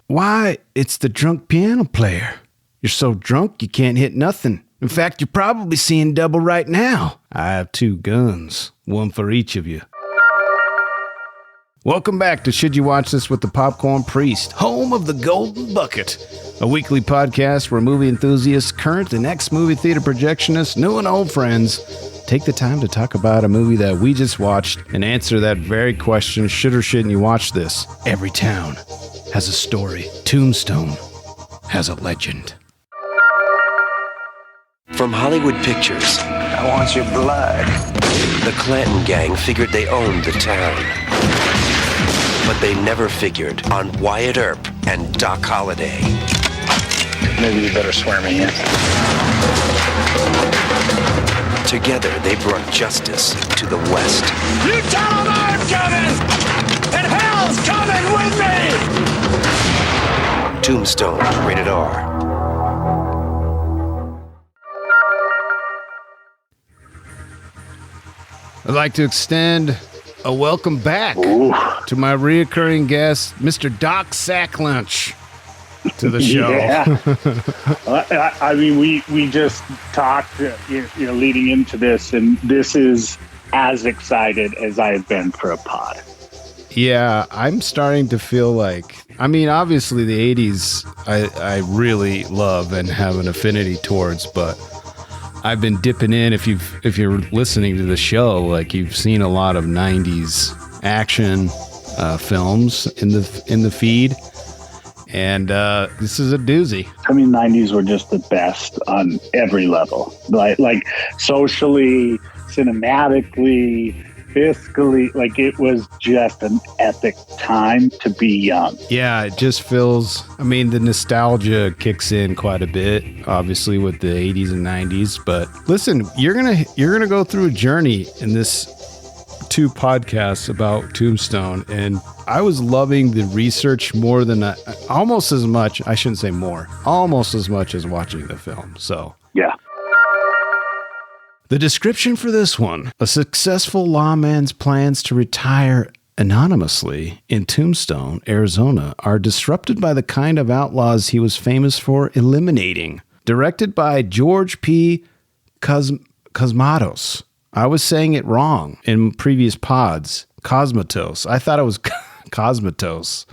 Why, it's the drunk piano player. You're so drunk you can't hit nothing. In fact, you're probably seeing double right now. I have 2 guns, one for each of you. Welcome back to Should You Watch This with the Popcorn Priest, home of the Golden Bucket, a weekly podcast where movie enthusiasts, current and ex-movie theater projectionists, new and old friends, take the time to talk about a movie that we just watched and answer that very question, should or shouldn't you watch this? Every town has a story. Tombstone has a legend. From Hollywood Pictures, I want your blood. the Clanton gang figured they owned the town. But they never figured on Wyatt Earp and Doc Holliday. Maybe you better swear me in. Together, they brought justice to the West. You tell them I'm coming! And hell's coming with me! Tombstone, rated R. I'd like to extend a welcome back to my reoccurring guest, Mr. Doc Sacklunch, to the show. Yeah. I mean, we just talked, leading into this, and this is as excited as I have been for a pod. Yeah, I'm starting to feel like, I mean, obviously the 80s I really love and have an affinity towards, but I've been dipping in. If you're listening to the show, like you've seen a lot of 90s action films in the feed, and this is a doozy. I mean, 90s were just the best on every level, like socially, cinematically, fiscally. Like, it was just an epic time to be young. Yeah, it just feels, I mean, the nostalgia kicks in quite a bit, obviously, with the 80s and 90s. But listen, you're gonna go through a journey in this 2 podcasts about Tombstone, and I was loving the research more than almost as much. I shouldn't say more, almost as much as watching the film. So Yeah. the description for this one: a successful lawman's plans to retire anonymously in Tombstone, Arizona, are disrupted by the kind of outlaws he was famous for eliminating. Directed by George P. Cosmatos. I was saying it wrong in previous pods. Cosmatos. I thought it was Cosmatos.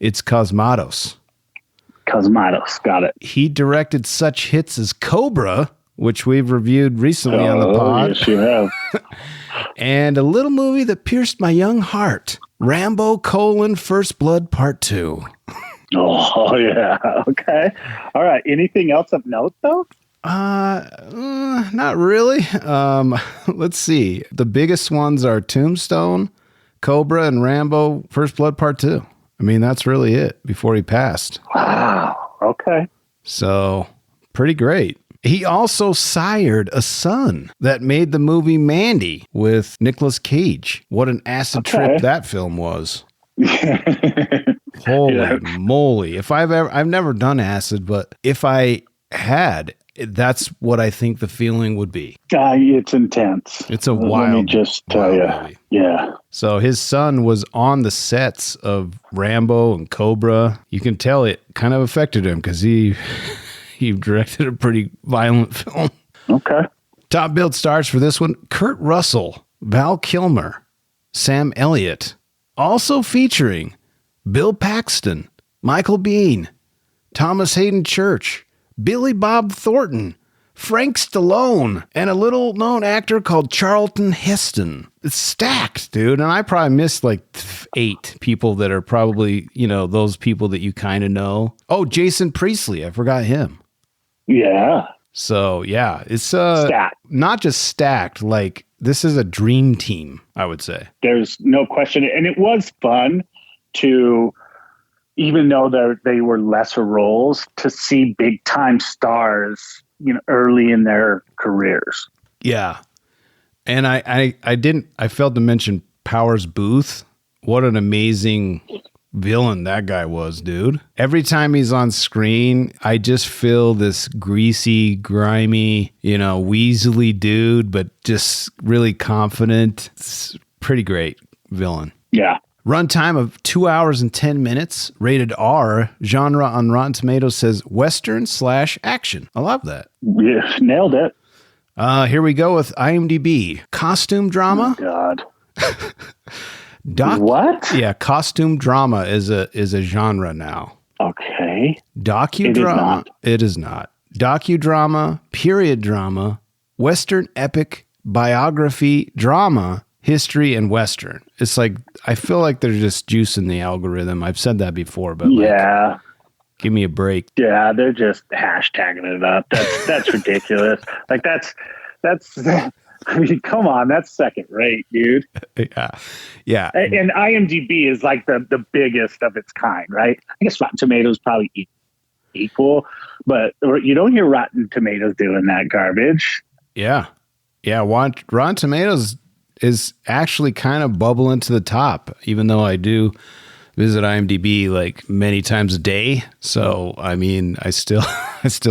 It's Cosmatos. Cosmatos, got it. He directed such hits as Cobra, which we've reviewed recently on the pod. Yes, you have. And a little movie that pierced my young heart, Rambo: First Blood Part 2. Oh, yeah. Okay. All right. Anything else of note, though? Not really. Let's see. The biggest ones are Tombstone, Cobra, and Rambo: First Blood Part 2. I mean, that's really it before he passed. Wow. Okay. So, pretty great. He also sired a son that made the movie Mandy with Nicolas Cage. What an acid trip that film was. Holy moly. I've never done acid, but if I had, that's what I think the feeling would be. It's intense. It's a wild, let me just tell you. movie. Yeah. So his son was on the sets of Rambo and Cobra. You can tell it kind of affected him because he directed a pretty violent film. Okay. Top billed stars for this one: Kurt Russell, Val Kilmer, Sam Elliott. Also featuring Bill Paxton, Michael Biehn, Thomas Hayden Church, Billy Bob Thornton, Frank Stallone, and a little-known actor called Charlton Heston. It's stacked, dude. And I probably missed like 8 people that are probably, those people that you kind of know. Oh, Jason Priestley. I forgot him. Yeah. So, yeah, it's Stacked. Not just stacked. Like, this is a dream team, I would say. There's no question. And it was fun to, even though they were lesser roles, to see big time stars, early in their careers. Yeah. And I failed to mention Powers Booth. What an amazing villain that guy was, dude. Every time he's on screen, I just feel this greasy, grimy, weaselly dude, but just really confident. It's pretty great villain. Yeah. Runtime of 2 hours and 10 minutes. Rated R. Genre on Rotten Tomatoes says Western/action. I love that. Yeah, nailed it. Here we go with IMDb. Costume drama. Oh, God. What? Yeah, costume drama is a genre now. Okay. Docudrama. It is not. Docudrama, period drama, Western epic, biography, drama, history, and Western. It's like, I feel like they're just juicing the algorithm. I've said that before, but yeah. Give me a break. Yeah, they're just hashtagging it up. That's ridiculous. Like that's I mean, come on, that's second rate, dude. Yeah. And IMDb is like the biggest of its kind, right? I guess Rotten Tomatoes probably equal, but you don't hear Rotten Tomatoes doing that garbage. Yeah. Rotten Tomatoes is actually kind of bubbling to the top, even though I do visit IMDb like many times a day. So, I mean, I still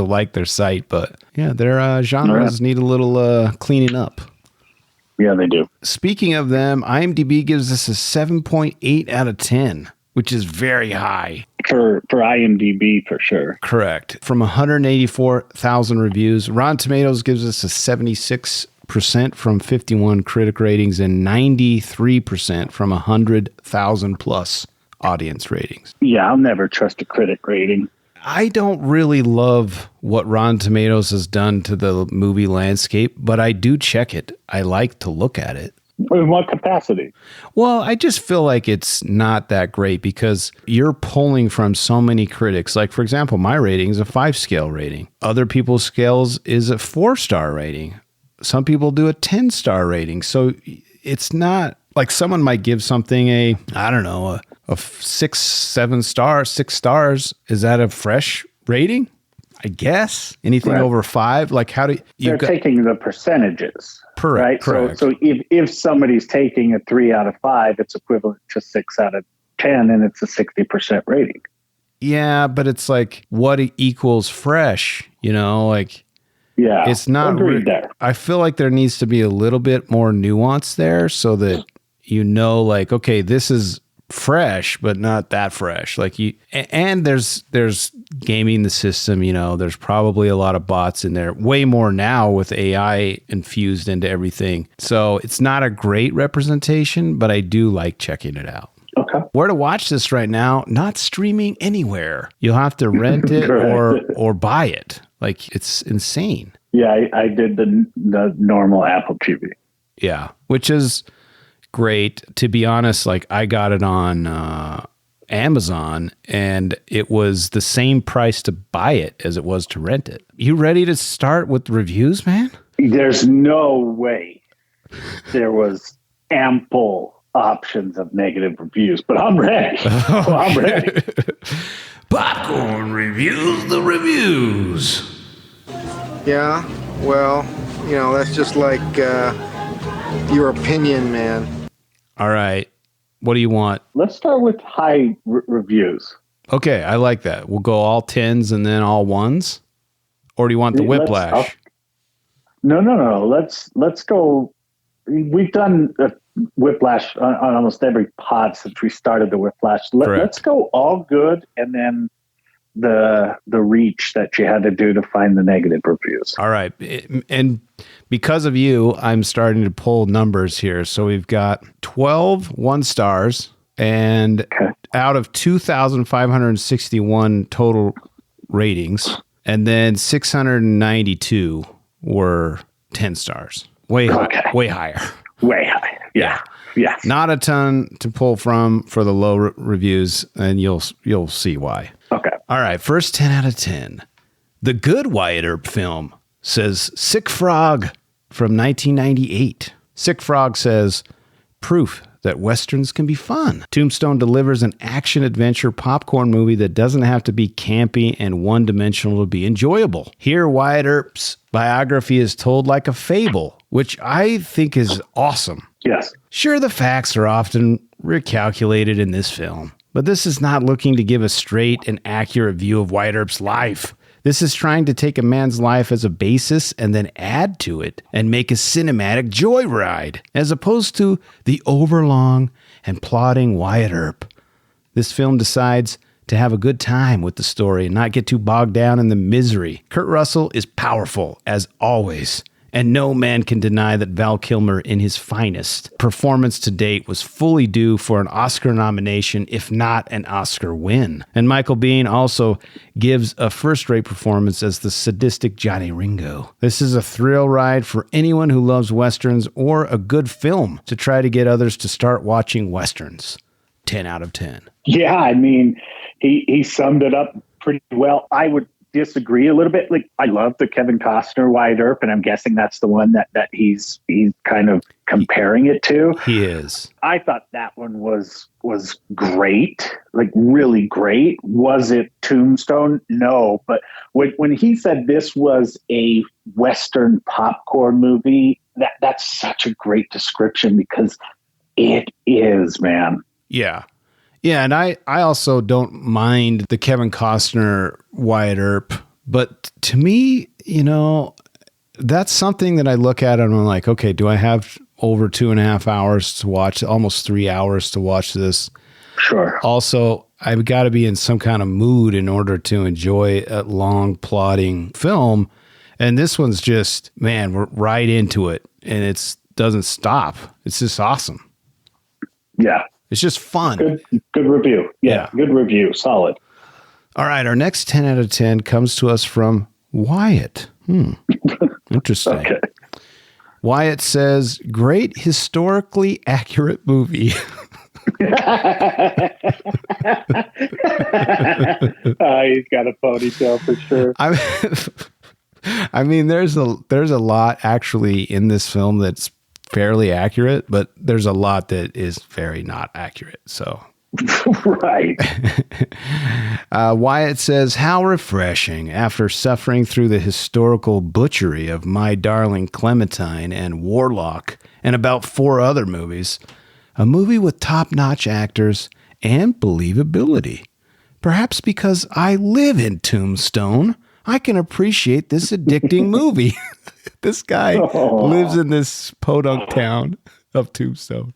like their site, but yeah, their genres need a little cleaning up. Yeah, they do. Speaking of them, IMDb gives us a 7.8 out of 10, which is very high. For IMDb, for sure. Correct. From 184,000 reviews, Rotten Tomatoes gives us a 76% from 51 critic ratings and 93% from 100,000 plus audience ratings. Yeah, I'll never trust a critic rating. I don't really love what Rotten Tomatoes has done to the movie landscape, but I do check it. I like to look at it. In what capacity? Well, I just feel like it's not that great because you're pulling from so many critics. Like, for example, my rating is a 5-scale rating. Other people's scales is a 4-star rating. Some people do a 10-star rating. So it's not like someone might give something a 6 stars. Is that a fresh rating? I guess anything over 5. Like, how do you? They're taking the percentages, right? Correct. So if somebody's taking a 3 out of 5, it's equivalent to 6 out of 10, and it's a 60% rating. Yeah, but it's like what equals fresh, like. Yeah, it's not. there. I feel like there needs to be a little bit more nuance there, so that like, okay, this is fresh, but not that fresh. Like and there's gaming the system. There's probably a lot of bots in there, way more now with AI infused into everything. So it's not a great representation, but I do like checking it out. Okay. Where to watch this right now? Not streaming anywhere. You'll have to rent it or buy it. Like, it's insane. Yeah, I did the normal Apple TV. Yeah, which is great. To be honest, like, I got it on Amazon, and it was the same price to buy it as it was to rent it. You ready to start with reviews, man? There's no way there was ample options of negative reviews, but I'm ready. I'm ready. Popcorn reviews the reviews. Yeah, well, that's just like your opinion, man. All right. What do you want? Let's start with high reviews. Okay, I like that. We'll go all 10s and then all 1s? Or do you want the whiplash? No. Let's go. We've done whiplash on almost every pod since we started the whiplash. Let's go all good, and then the reach that you had to do to find the negative reviews. All right. And because of you, I'm starting to pull numbers here. So we've got 12 1-stars, and out of 2,561 total ratings, and then 692 were 10 stars. Way higher. Way higher. Yeah. Yes. Not a ton to pull from for the low reviews, and you'll see why. Okay. All right. First 10 out of 10. The Good Wyatt Earp film says Sick Frog from 1998. Sick Frog says proof that Westerns can be fun. Tombstone delivers an action-adventure popcorn movie that doesn't have to be campy and one-dimensional to be enjoyable. Here, Wyatt Earp's biography is told like a fable, which I think is awesome. Yes. Sure, the facts are often recalculated in this film, but this is not looking to give a straight and accurate view of Wyatt Earp's life. This is trying to take a man's life as a basis and then add to it and make a cinematic joyride, as opposed to the overlong and plotting Wyatt Earp. This film decides to have a good time with the story and not get too bogged down in the misery. Kurt Russell is powerful, as always, and no man can deny that Val Kilmer, in his finest performance to date, was fully due for an Oscar nomination, if not an Oscar win. And Michael Biehn also gives a first-rate performance as the sadistic Johnny Ringo. This is a thrill ride for anyone who loves Westerns or a good film to try to get others to start watching Westerns. 10 out of 10. Yeah, I mean, he summed it up pretty well. I would disagree a little bit. Like, I love the Kevin Costner Wyatt Earp, and I'm guessing that's the one that he's kind of comparing it to. He is. I thought that one was great, like really great. Was it Tombstone? No, but when he said this was a Western popcorn movie, that's such a great description, because it is, man. Yeah. Yeah, and I also don't mind the Kevin Costner Wyatt Earp, but to me, that's something that I look at and I'm like, okay, do I have over 2.5 hours to watch, almost 3 hours to watch this? Sure. Also, I've got to be in some kind of mood in order to enjoy a long plodding film. And this one's just, man, we're right into it, and it doesn't stop. It's just awesome. Yeah. It's just fun. Good review. Yeah, good review. Solid. All right. Our next 10 out of 10 comes to us from Wyatt. Interesting. Okay. Wyatt says, great historically accurate movie. He's got a ponytail for sure. I mean, there's a lot actually in this film that's fairly accurate, but there's a lot that is very not accurate. So, right. Wyatt says, how refreshing after suffering through the historical butchery of My Darling Clementine and Warlock and about 4 other movies, a movie with top-notch actors and believability. Perhaps because I live in Tombstone, I can appreciate this addicting movie. This guy lives in this podunk town of Tombstone.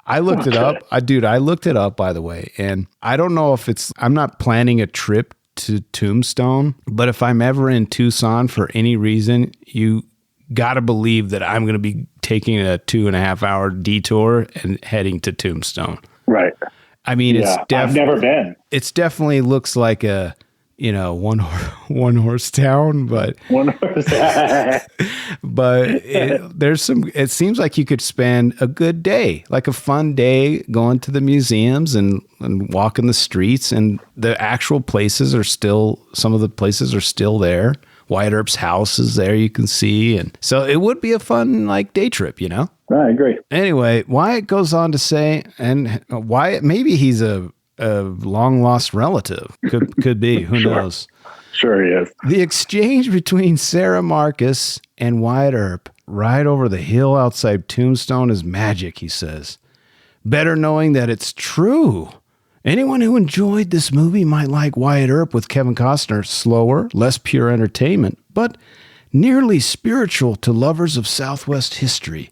I looked it up. I looked it up, by the way. And I don't know if I'm not planning a trip to Tombstone, but if I'm ever in Tucson for any reason, you got to believe that I'm going to be taking a 2.5 hour detour and heading to Tombstone. Right. I mean, I've never been. It's definitely looks like a, one horse town, but but it seems like you could spend a good day, like a fun day going to the museums and walking the streets, and the actual places some of the places are still there. Wyatt Earp's house is there, you can see. And so it would be a fun day trip, I agree. Anyway, Wyatt goes on to say, and Wyatt, maybe he's a long lost relative. Could be. Who knows? Sure he is. The exchange between Sarah Marcus and Wyatt Earp right over the hill outside Tombstone is magic, he says. Better knowing that it's true. Anyone who enjoyed this movie might like Wyatt Earp with Kevin Costner. Slower, less pure entertainment, but nearly spiritual to lovers of Southwest history.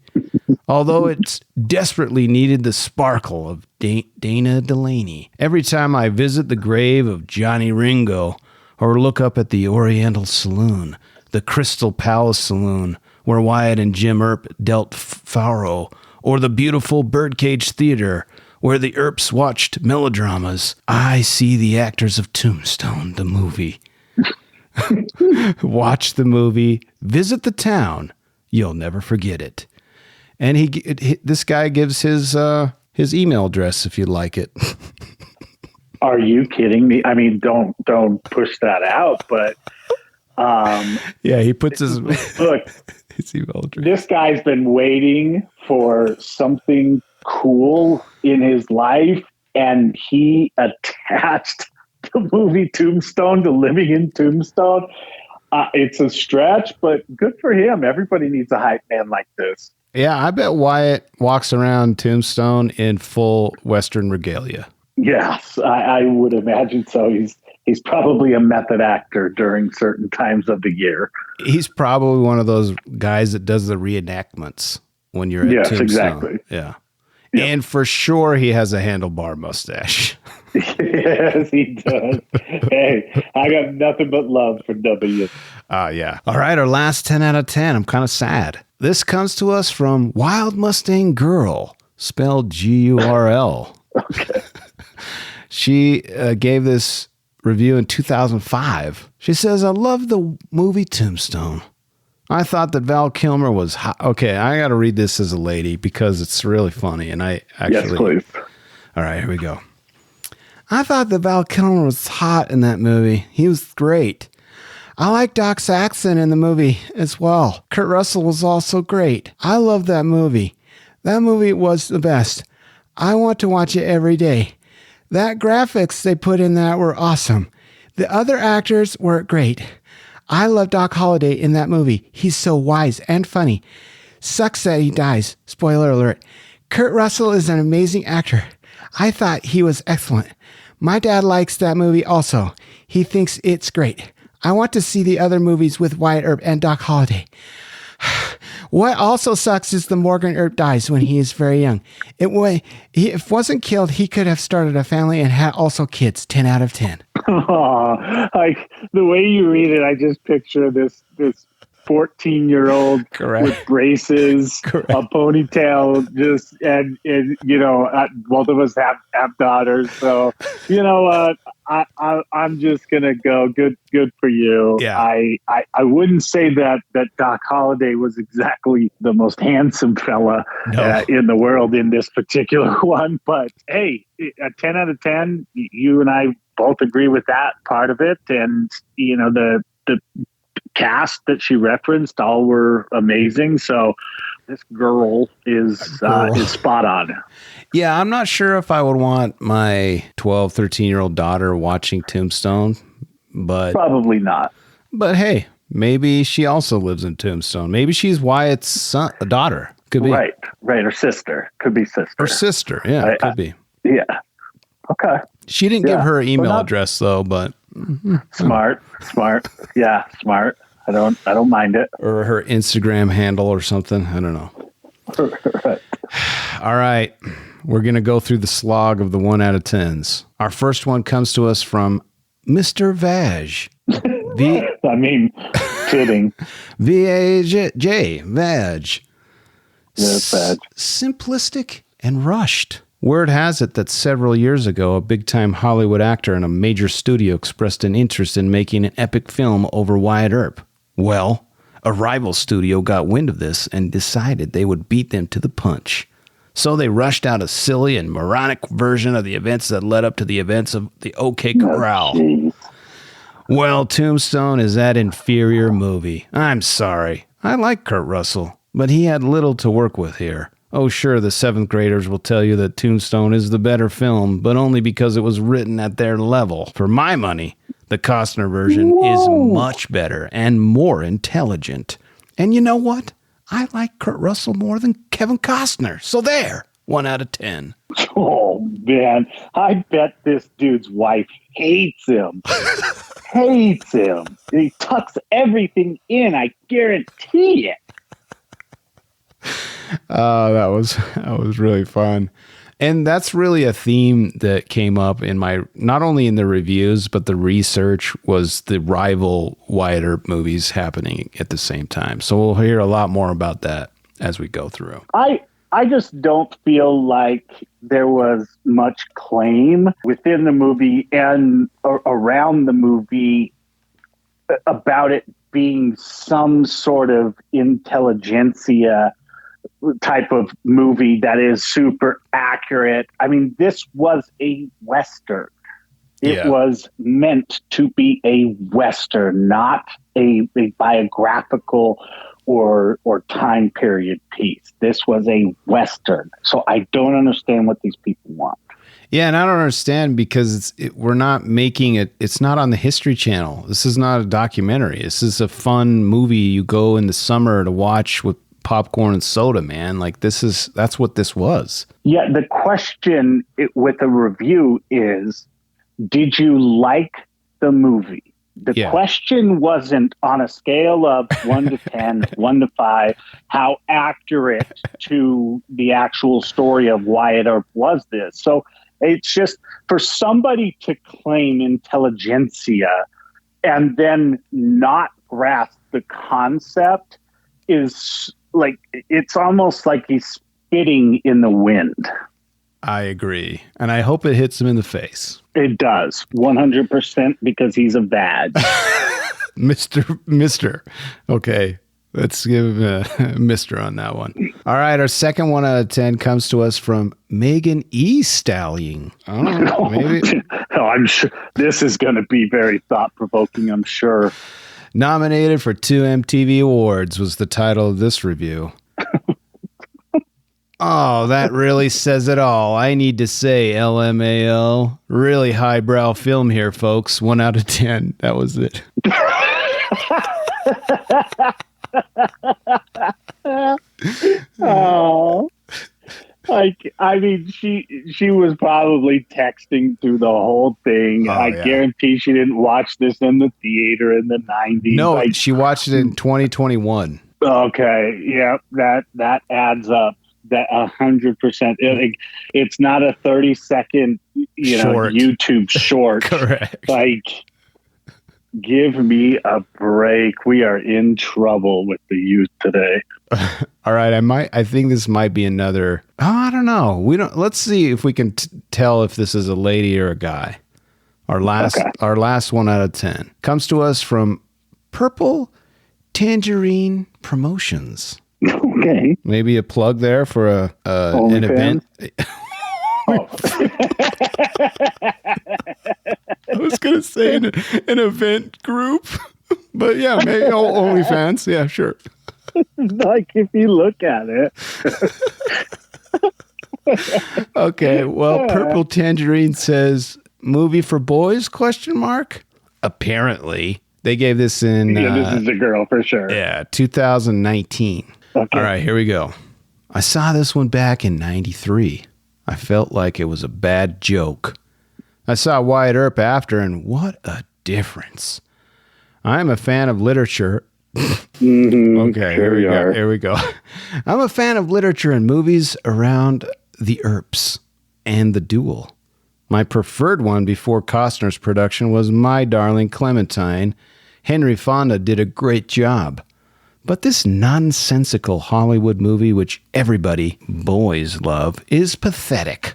Although it's desperately needed the sparkle of Dana Delaney. Every time I visit the grave of Johnny Ringo or look up at the Oriental Saloon, the Crystal Palace Saloon, where Wyatt and Jim Earp dealt faro, or the beautiful Birdcage Theater, where the Earps watched melodramas, I see the actors of Tombstone, the movie. Watch the movie, visit the town. You'll never forget it. And this guy gives his email address if you'd like it. Are you kidding me? I mean, don't push that out, but yeah, he puts his look. His email address. This guy's been waiting for something cool in his life, and he attached the movie Tombstone to living in Tombstone. It's a stretch, but good for him. Everybody needs a hype man like this. Yeah, I bet Wyatt walks around Tombstone in full Western regalia. Yes, I would imagine so. He's probably a method actor during certain times of the year. He's probably one of those guys that does the reenactments when you're at Tombstone. Exactly. Yeah. And for sure, he has a handlebar mustache. Yes, he does. Hey, I got nothing but love for W. Yeah. All right, our last 10 out of 10. I'm kind of sad. This comes to us from Wild Mustang Girl, spelled Gurl. Okay. She gave this review in 2005. She says, I love the movie Tombstone. I thought that Val Kilmer was hot. Okay, I got to read this as a lady because it's really funny. And I actually... Yes, please. All right, here we go. I thought that Val Kilmer was hot in that movie. He was great. I like Doc Saxon in the movie as well. Kurt Russell was also great. I love that movie. That movie was the best. I want to watch it every day. That graphics they put in that were awesome. The other actors were great. I love Doc Holliday in that movie. He's so wise and funny. Sucks that he dies. Spoiler alert. Kurt Russell is an amazing actor. I thought he was excellent. My dad likes that movie also. He thinks it's great. I want to see the other movies with Wyatt Earp and Doc Holliday. What also sucks is the Morgan Earp dies when he is very young. If wasn't killed, he could have started a family and had also kids. 10 out of 10. Oh, like the way you read it, I just picture this 14-year-old with braces, a ponytail, and you know, both of us have daughters, so you know what, I'm just gonna go good for you. Yeah. I wouldn't say that Doc Holliday was exactly the most handsome fella in the world in this particular one, but hey, a 10 out of 10. You and I both agree with that part of it, and you know the cast that she referenced all were amazing. So this girl is spot on. Yeah, I'm not sure if I would want my 12, 13-year-old daughter watching Tombstone, but probably not. But hey, maybe she also lives in Tombstone. Maybe she's Wyatt's daughter. Could be. Right. Or sister. Could be sister. Or sister. Yeah, could be. Yeah. Okay. She didn't give her email address though, but smart. Yeah, smart. I don't mind it. Or her Instagram handle or something. I don't know. Right. All right. We're going to go through the slog of the 1 out of 10s. Our first one comes to us from Mr. Vaj. I mean, fitting. V-A-J, Vaj. Yes, Vaj. Simplistic and rushed. Word has it that several years ago, a big-time Hollywood actor and a major studio expressed an interest in making an epic film over Wyatt Earp. Well, a rival studio got wind of this and decided they would beat them to the punch. So they rushed out a silly and moronic version of the events that led up to the events of the OK Corral. Well, Tombstone is that inferior movie. I'm sorry. I like Kurt Russell, but he had little to work with here. Oh, sure, the 7th graders will tell you that Tombstone is the better film, but only because it was written at their level. For my money, the Costner version is much better and more intelligent. And you know what? I like Kurt Russell more than Kevin Costner. So there, 1 out of 10. Oh, man. I bet this dude's wife hates him. Hates him. He tucks everything in. I guarantee it. That was really fun. And that's really a theme that came up in my, not only in the reviews, but the research was the rival Wyatt Earp movies happening at the same time. So we'll hear a lot more about that as we go through. I just don't feel like there was much claim within the movie and around the movie about it being some sort of intelligentsia type of movie that is super accurate. I mean, this was a Western. It was meant to be a Western, not a biographical or time period piece. This was a Western. So I don't understand what these people want. Yeah, and I don't understand because we're not making it. It's not on the History Channel. This is not a documentary. This is a fun movie you go in the summer to watch with popcorn and soda, man. Like that's what this was. Yeah, the question with the review is, did you like the movie? The question wasn't on a scale of 1 to 10, 1 to 5, how accurate to the actual story of Wyatt Earp was this. So it's just for somebody to claim intelligentsia and then not grasp the concept is like, it's almost like he's spitting in the wind. I agree. And I hope it hits him in the face. It does, 100%, because he's a bad. Mister. Okay. Let's give him a mister on that one. All right. Our second 1 out of 10 comes to us from Megan E. Stallion. I don't know. Maybe. Oh, I'm sure this is going to be very thought-provoking, I'm sure. Nominated for 2 MTV Awards was the title of this review. Oh, that really says it all. I need to say LMAO. Really highbrow film here, folks. 1 out of 10. That was it. Oh, like, I mean, she was probably texting through the whole thing. I guarantee she didn't watch this in the theater in the 90s. No, she watched it in 2021. Okay, yeah, that adds up. That 100%. It's not a 30-second, short. YouTube short. Correct. Like, give me a break. We are in trouble with the youth today. All right, I think this might be another. Oh, I don't know. Let's see if we can tell if this is a lady or a guy. Our last 1 out of 10 comes to us from Purple Tangerine Promotions. Okay. Maybe a plug there for an event. Oh. I was going to say an event group, but yeah, maybe OnlyFans. Yeah, sure. Like, if you look at it. Okay, well, Purple Tangerine says, movie for boys, ? Apparently. They gave this in... Yeah, this is a girl for sure. Yeah, 2019. Okay. All right, here we go. I saw this one back in 93. I felt like it was a bad joke. I saw Wyatt Earp after, and what a difference. I'm a fan of literature. Okay, sure here we go. I'm a fan of literature and movies around the Earps and The Duel. My preferred one before Costner's production was My Darling Clementine. Henry Fonda did a great job. But this nonsensical Hollywood movie, which everybody, boys, love, is pathetic.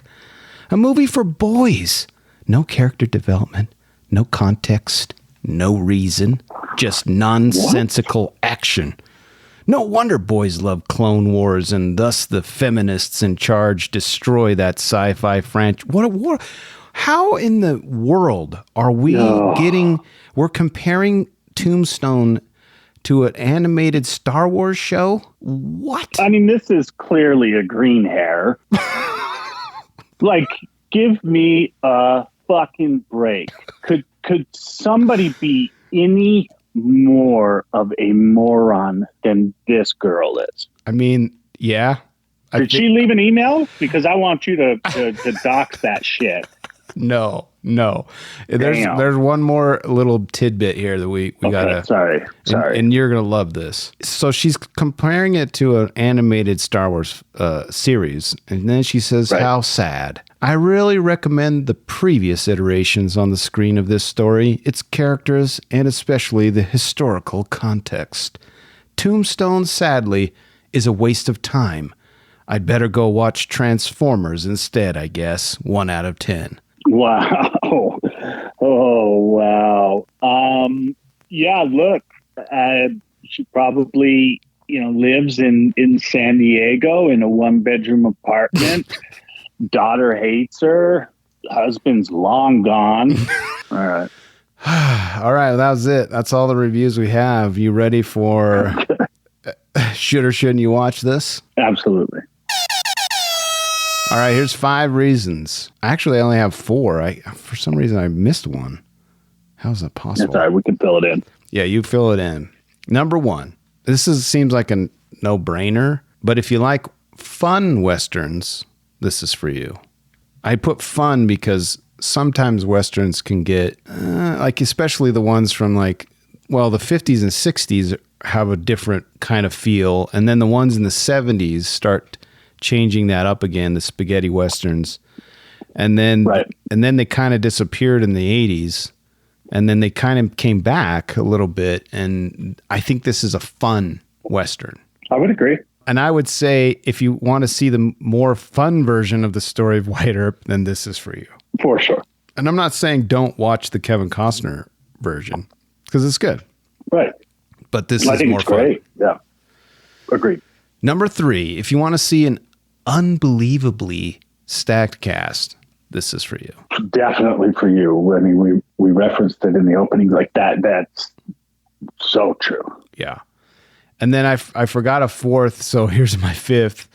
A movie for boys. No character development, no context, no reason, just nonsensical action. No wonder boys love Clone Wars, and thus the feminists in charge destroy that sci-fi franchise. What? How in the world are we we're comparing Tombstone to an animated Star Wars show? What? I mean, this is clearly a green hair. Like, give me a fucking break. Could somebody be any more of a moron than this girl is? I mean, yeah. Did she leave an email? Because I want you to dox that shit. No. There's one more little tidbit here that we gotta. Sorry. And you're gonna love this. So she's comparing it to an animated Star Wars series, and then she says, "How sad." I really recommend the previous iterations on the screen of this story, its characters, and especially the historical context. Tombstone, sadly, is a waste of time. I'd better go watch Transformers instead, I guess. 1 out of 10. Wow. Oh, wow. Yeah, look, she probably, lives in San Diego in a 1-bedroom apartment. Daughter hates her. Husband's long gone. All right. All right. That was it. That's all the reviews we have. You ready for should or shouldn't you watch this? Absolutely. All right. Here's 5 reasons. Actually, I only have 4. For some reason, I missed one. How is that possible? That's all right. We can fill it in. Yeah, you fill it in. Number 1. Seems like a no-brainer, but if you like fun Westerns, this is for you. I put fun because sometimes Westerns can get, like, especially the ones from like, well, the 50s and 60s have a different kind of feel. And then the ones in the 70s start changing that up again, the spaghetti Westerns. And then, and then they kind of disappeared in the 80s. And then they kind of came back a little bit. And I think this is a fun Western. I would agree. And I would say if you want to see the more fun version of the story of Wyatt Earp, then this is for you. For sure. And I'm not saying don't watch the Kevin Costner version because it's good. Right. But this I is think more it's fun. great. Yeah. Agreed. Number 3, if you want to see an unbelievably stacked cast, this is for you. Definitely for you. I mean, we referenced it in the opening like that. That's so true. Yeah. And then I forgot a 4th, so here's my 5th.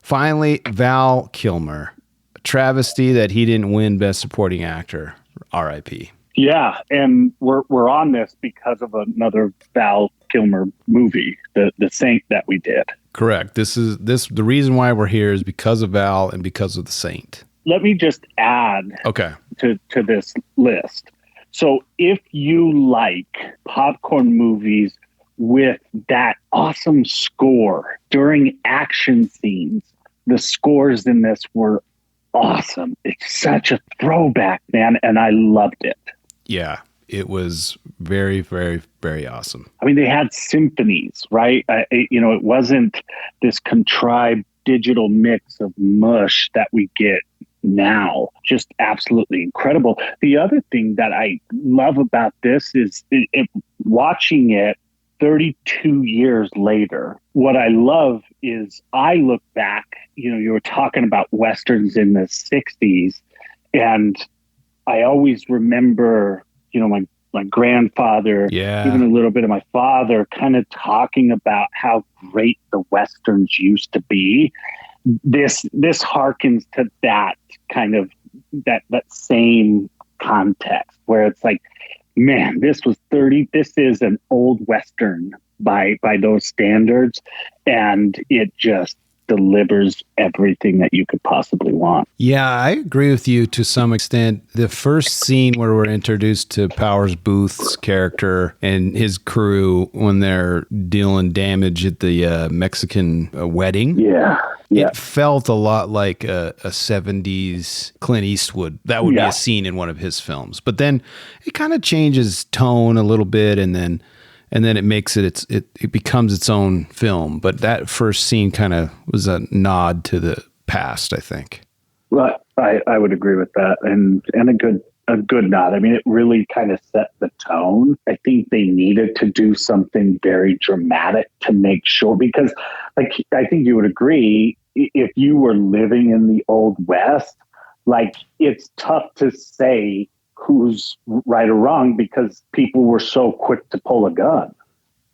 Finally, Val Kilmer. A travesty that he didn't win Best Supporting Actor. R.I.P. Yeah, and we're on this because of another Val Kilmer movie, the Saint that we did. Correct. The reason why we're here is because of Val and because of The Saint. Let me just add to this list. So if you like popcorn movies with that awesome score during action scenes, the scores in this were awesome. It's such a throwback, man, and I loved it. Yeah, it was very, very, very awesome. I mean, they had symphonies, right? It wasn't this contrived digital mix of mush that we get now. Just absolutely incredible. The other thing that I love about this is watching it 32 years later. What I love is I look back, you were talking about Westerns in the 60s, and I always remember, my grandfather, even a little bit of my father, kind of talking about how great the Westerns used to be. This harkens to that kind of that same context where it's like, man, this is an old Western by those standards, and it just delivers everything that you could possibly want. Yeah, I agree with you to some extent. The first scene where we're introduced to Powers Booth's character and his crew when they're dealing damage at the Mexican wedding. Yeah. It felt a lot like a 70s Clint Eastwood. That would be a scene in one of his films. But then it kind of changes tone a little bit, and then it makes it becomes its own film. But that first scene kind of was a nod to the past, I think. Well, I would agree with that, and a good nod. I mean, it really kind of set the tone. I think they needed to do something very dramatic to make sure, because like, I think you would agree, if you were living in the Old West, like, it's tough to say who's right or wrong because people were so quick to pull a gun.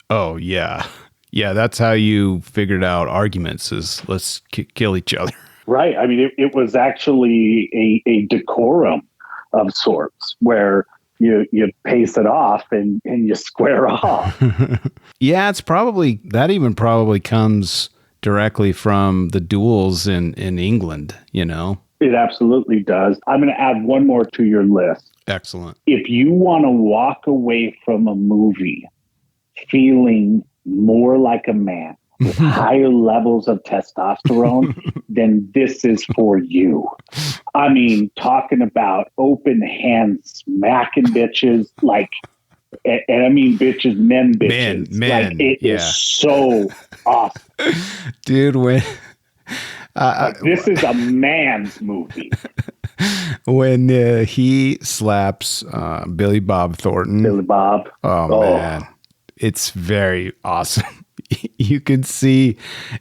Oh, yeah. Yeah, that's how you figured out arguments, is let's kill each other. Right. I mean, it was actually a decorum of sorts where you pace it off and you square off. Yeah, it's probably comes directly from the duels in England, It absolutely does. I'm going to add one more to your list. Excellent. If you want to walk away from a movie feeling more like a man with higher levels of testosterone, then this is for you. I mean, talking about open hands, smacking bitches, like, and I mean bitches, men bitches. Men, like, it is so awesome. Dude, when... this is a man's movie. When he slaps Billy Bob Thornton. Billy Bob. Oh, man. It's very awesome. You can see,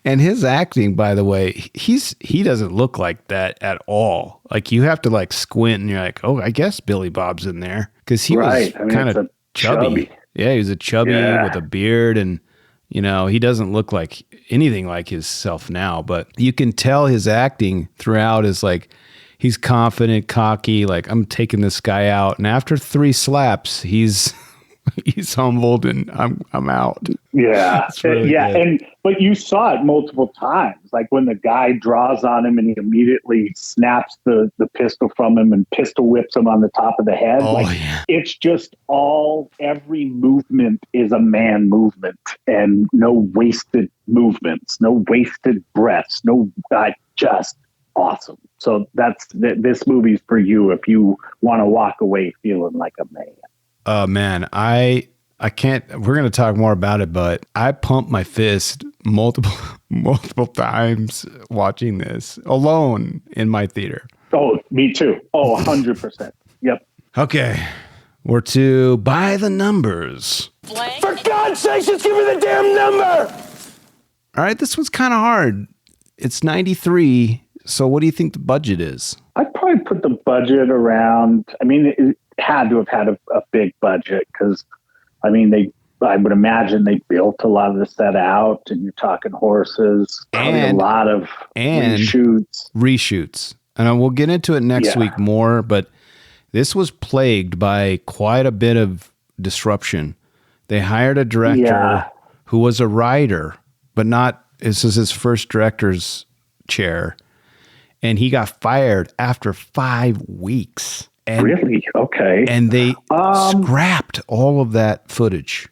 and his acting, by the way, he doesn't look like that at all. Like, you have to like squint and you're like, oh, I guess Billy Bob's in there. Because he was kind of chubby. Yeah, he was a chubby with a beard, and he doesn't look like anything like himself now, but you can tell his acting throughout is like, he's confident, cocky, like, I'm taking this guy out. And after 3 slaps, he's He's humbled and I'm out. Yeah. It's really yeah. good. But you saw it multiple times, like when the guy draws on him and he immediately snaps the pistol from him and pistol whips him on the top of the head. Oh, like yeah. it's just every movement is a man movement, and no wasted movements, no wasted breaths, just awesome. So this movie's for you if you want to walk away feeling like a man. Man, I can't, we're going to talk more about it, but I pumped my fist multiple times watching this alone in my theater. Oh, me too. Oh, 100%. Yep. Okay. We're to By the Numbers. For God's sake, just give me the damn number! All right. This one's kind of hard. It's 93. So what do you think the budget is? I'd probably put the budget around, it had to have had a big budget because, I would imagine they built a lot of the set out, and you're talking horses, probably a lot of reshoots. And we'll get into it next week more, but this was plagued by quite a bit of disruption. They hired a director who was a writer, but this is his first director's chair. And he got fired after 5 weeks. And, really? Okay. And they scrapped all of that footage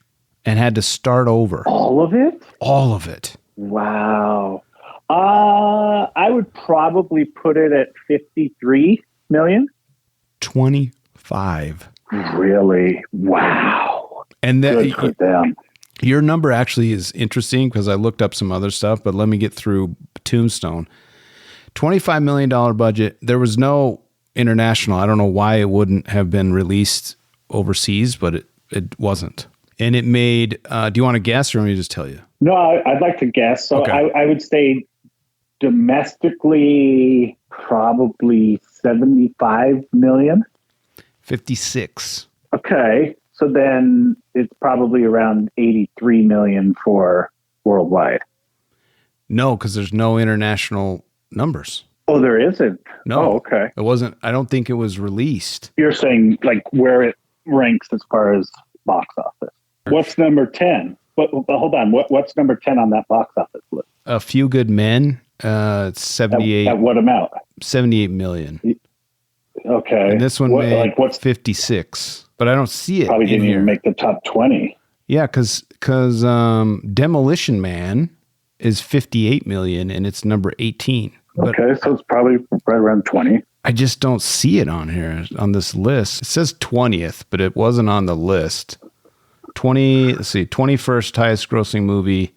and had to start over. All of it? All of it. Wow. I would probably put it at 53 million. 25. Really? Wow. And good for them. Your number actually is interesting because I looked up some other stuff, but let me get through Tombstone. $25 million budget. There was no international. I don't know why it wouldn't have been released overseas, but it wasn't. And it made, do you want to guess or let me just tell you? No, I'd like to guess. So okay. I would say domestically, probably 75 million. 56. Okay. So then it's probably around 83 million for worldwide. No, because there's no international numbers. Oh, there isn't? No. Oh, okay. It wasn't. I don't think it was released. You're saying like where it ranks as far as box office. What's number 10? Hold on. What's number 10 on that box office list? A Few Good Men. It's 78. At what amount? 78 million. Okay. And this one made what's 56. But I don't see it. Probably didn't even make the top 20. Yeah, because Demolition Man is 58 million and it's number 18. Okay, so it's probably right around 20. I just don't see it on here on this list. It says 20th, but it wasn't on the list. 21st highest grossing movie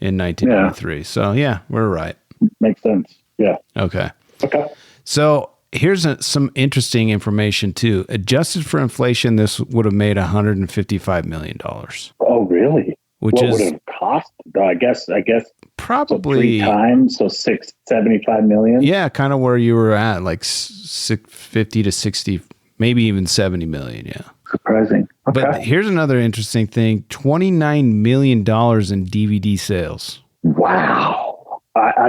in 1993. Yeah. So yeah, we're right. Makes sense. Yeah. Okay. So here's some interesting information too. Adjusted for inflation, this would have made $155 million. Oh, really? What would it have cost? I guess probably so 3 times, so $75 million. Yeah, kind of where you were at, like 50 to 60, maybe even 70 million. Yeah, surprising. Okay. But here's another interesting thing: $29 million in DVD sales. Wow. I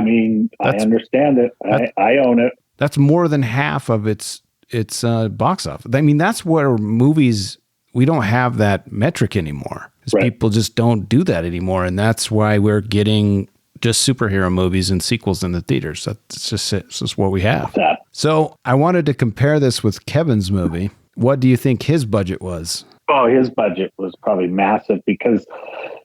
understand it. I own it. That's more than half of its box office. I mean, that's where movies, we don't have that metric anymore. Right. People just don't do that anymore. And that's why we're getting just superhero movies and sequels in the theaters. That's just what we have. So I wanted to compare this with Kevin's movie. What do you think his budget was? Oh, his budget was probably massive because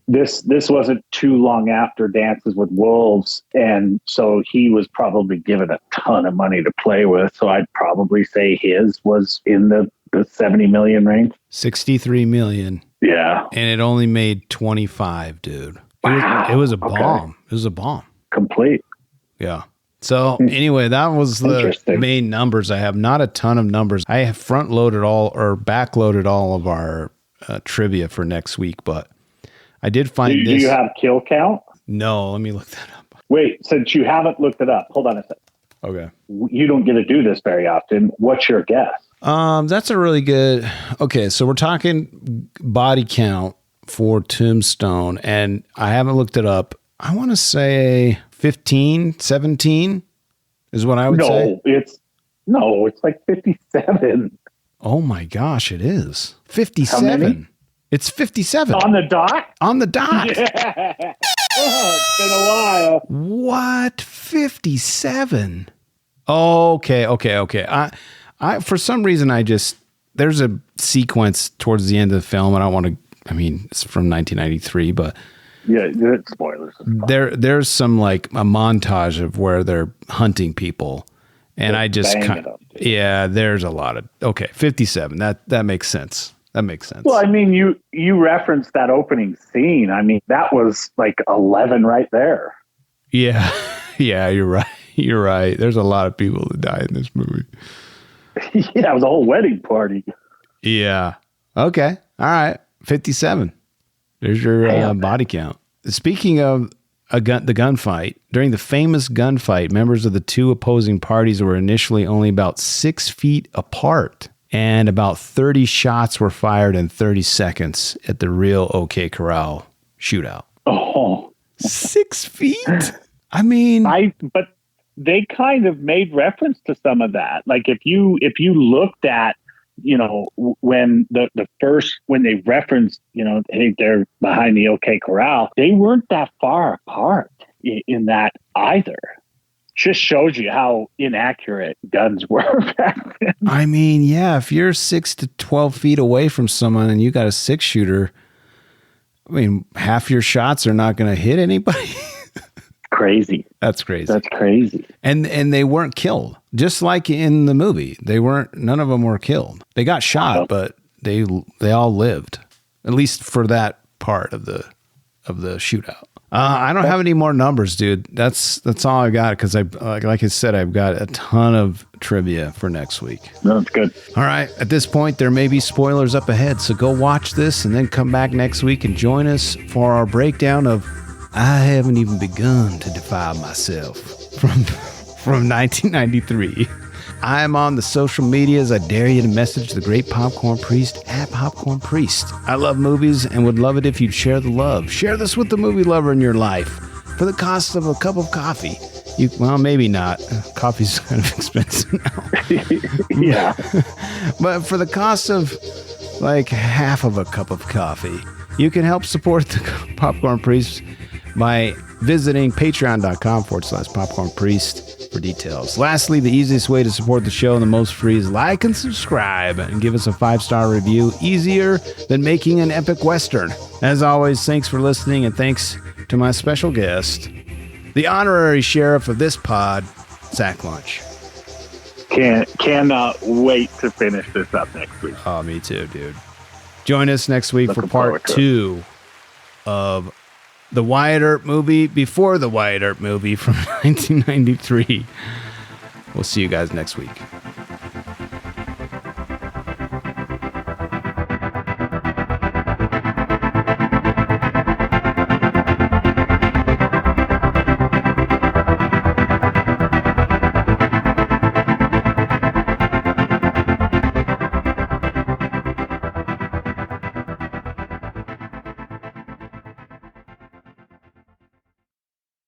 this wasn't too long after Dances with Wolves. And so he was probably given a ton of money to play with. So I'd probably say his was in the 70 million range. 63 million. Yeah. And it only made 25, dude. It was a bomb. Okay. It was a bomb. Complete. Yeah. So anyway, that was the main numbers I have. Not a ton of numbers. I have front-loaded back-loaded all of our trivia for next week, but I did find this. Do you have kill count? No, let me look that up. Wait, since you haven't looked it up, hold on a second. Okay. You don't get to do this very often. What's your guess? That's a really good. Okay, so we're talking body count for Tombstone, and I haven't looked it up. I want to say 15, 17 is what I would say. It's like 57. Oh my gosh, it is 57. It's 57. On the dot? On the dot. Yeah. Oh, it's been a while. What? 57? Okay. I for some reason there's a sequence towards the end of the film. I don't want to. I mean, it's from 1993, but Yeah, spoilers. there's some like a montage of where they're hunting people, and I just there's a lot of 57. That makes sense. That makes sense. Well, I mean, you referenced that opening scene. I mean, that was like 11 right there. Yeah, you're right. You're right. There's a lot of people that die in this movie. Yeah, it was a whole wedding party. Yeah. Okay. All right. 57. There's your body count. Speaking of the gunfight, during the famous gunfight, members of the two opposing parties were initially only about 6 feet apart, and about 30 shots were fired in 30 seconds at the real OK Corral shootout. Oh, 6 feet? I mean, but they kind of made reference to some of that. Like if you looked at, when when they referenced, hey, they're behind the OK Corral, they weren't that far apart in that either. Just shows you how inaccurate guns were back then. I mean, yeah, if you're 6 to 12 feet away from someone and you got a 6-shooter, I mean, half your shots are not going to hit anybody. Crazy. That's crazy. That's crazy. And they weren't killed. Just like in the movie, none of them were killed. They got shot, but they all lived, at least for that part of the shootout. I don't have any more numbers, dude. That's all I got, because like I said, I've got a ton of trivia for next week. No, that's good. All right. At this point, there may be spoilers up ahead, so go watch this and then come back next week and join us for our breakdown of I Haven't Even Begun to Defile Myself from 1993. I am on the social medias. I dare you to message the great Popcorn Priest at Popcorn Priest. I love movies and would love it if you'd share the love. Share this with the movie lover in your life for the cost of a cup of coffee. Well, maybe not. Coffee's kind of expensive now. Yeah. But for the cost of like half of a cup of coffee, you can help support the Popcorn Priest by visiting patreon.com/Popcorn Priest for details. Lastly, the easiest way to support the show and the most free is like and subscribe and give us a 5-star review. Easier than making an epic Western. As always, thanks for listening, and thanks to my special guest, the honorary sheriff of this pod, Sacklunch. Cannot wait to finish this up next week. Oh, me too, dude. Join us next week for part 2 of the Wyatt Earp movie before the Wyatt Earp movie from 1993. We'll see you guys next week.